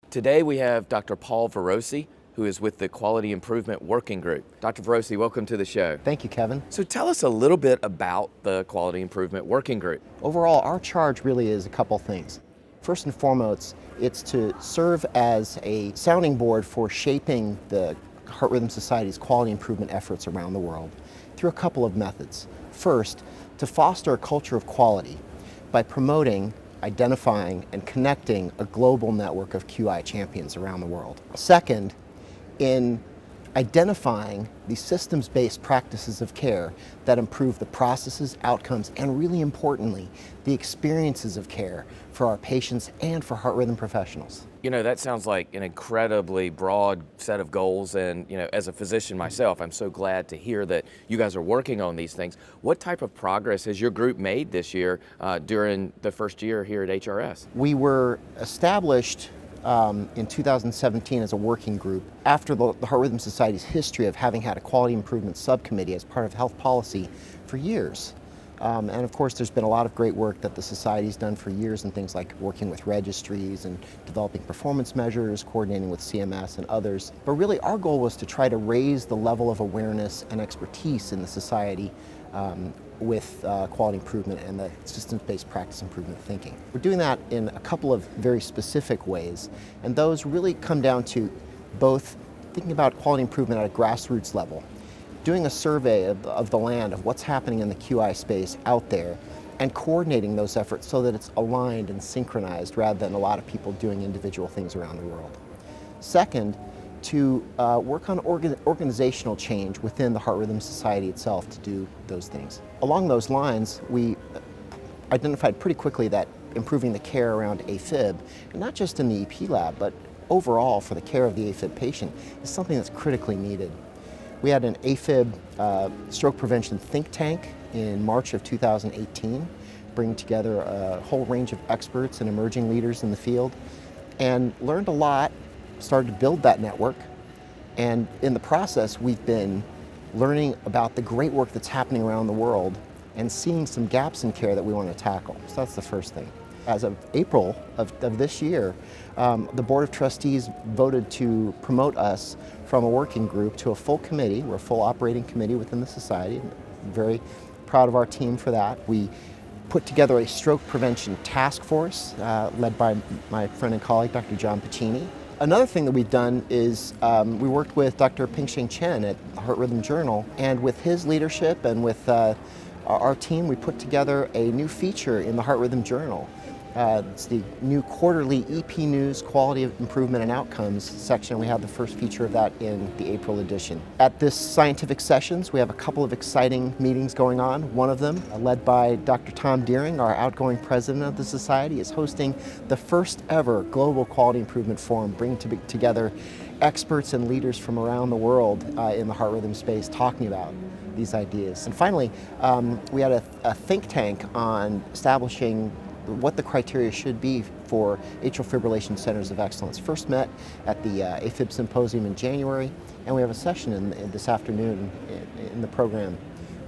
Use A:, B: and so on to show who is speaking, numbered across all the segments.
A: Today we have Dr. Paul Varosy, who is with the Quality Improvement Working Group. Dr. Varosy, welcome to the show.
B: Thank you, Kevin.
A: So tell us a little bit about the Quality Improvement Working Group.
B: Overall, our charge really is a couple things. First and foremost, it's to serve as a sounding board for shaping the Heart Rhythm Society's quality improvement efforts around the world through a couple of methods. First, to foster a culture of quality by promoting, identifying, and connecting a global network of QI champions around the world. Second, in identifying the systems-based practices of care that improve the processes, outcomes, and really importantly, the experiences of care for our patients and for heart rhythm professionals.
A: You know, that sounds like an incredibly broad set of goals, and as a physician myself, I'm so glad to hear that you guys are working on these things. What type of progress has your group made this year during the first year here at HRS?
B: We were established in 2017 as a working group after the Heart Rhythm Society's history of having had a quality improvement subcommittee as part of health policy for years. And of course, there's been a lot of great work that the Society's done for years in things like working with registries and developing performance measures, coordinating with CMS and others. But really, our goal was to try to raise the level of awareness and expertise in the Society with quality improvement and the systems-based practice improvement thinking. We're doing that in a couple of very specific ways, and those really come down to both thinking about quality improvement at a grassroots level, doing a survey of the land of what's happening in the QI space out there, and coordinating those efforts so that it's aligned and synchronized rather than a lot of people doing individual things around the world. Second, to work on organizational change within the Heart Rhythm Society itself to do those things. Along those lines, we identified pretty quickly that improving the care around AFib, and not just in the EP lab, but overall for the care of the AFib patient, is something that's critically needed. We had an AFib stroke prevention think tank in March of 2018, bringing together a whole range of experts and emerging leaders in the field, and learned a lot, started to build that network, and in the process we've been learning about the great work that's happening around the world and seeing some gaps in care that we want to tackle. So that's the first thing. As of April of this year, the Board of Trustees voted to promote us from a working group to a full committee. We're a full operating committee within the Society. I'm very proud of our team for that. We put together a stroke prevention task force led by my friend and colleague, Dr. John Piccini. Another thing that we've done is we worked with Dr. Pingsheng Chen at the Heart Rhythm Journal, and with his leadership and with our team, we put together a new feature in the Heart Rhythm Journal. It's the new quarterly EP News Quality of Improvement and Outcomes section. We have the first feature of that in the April edition. At this scientific sessions, we have a couple of exciting meetings going on. One of them, led by Dr. Tom Deering, our outgoing president of the Society, is hosting the first ever Global Quality Improvement Forum, bringing together experts and leaders from around the world in the heart rhythm space talking about these ideas. And finally, we had a think tank on establishing what the criteria should be for atrial fibrillation centers of excellence. First met at the AFib Symposium in January, and we have a session this afternoon in the program.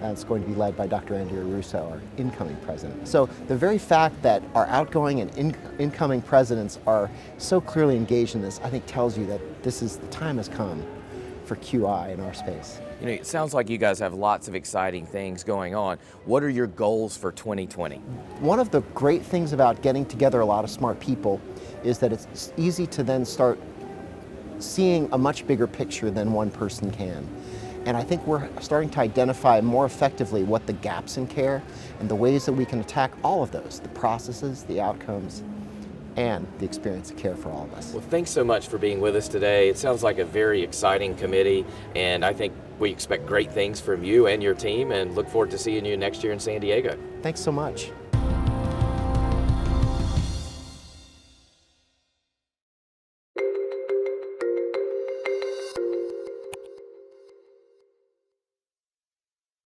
B: It's going to be led by Dr. Andrea Russo, our incoming president. So the very fact that our outgoing and incoming presidents are so clearly engaged in this, I think tells you that the time has come for QI in our space.
A: It sounds like you guys have lots of exciting things going on. What are your goals for 2020?
B: One of the great things about getting together a lot of smart people is that it's easy to then start seeing a much bigger picture than one person can. And I think we're starting to identify more effectively what the gaps in care and the ways that we can attack all of those, the processes, the outcomes, and the experience of care for all of us.
A: Well, thanks so much for being with us today. It sounds like a very exciting committee, and I think we expect great things from you and your team, and look forward to seeing you next year in San Diego.
B: Thanks so much.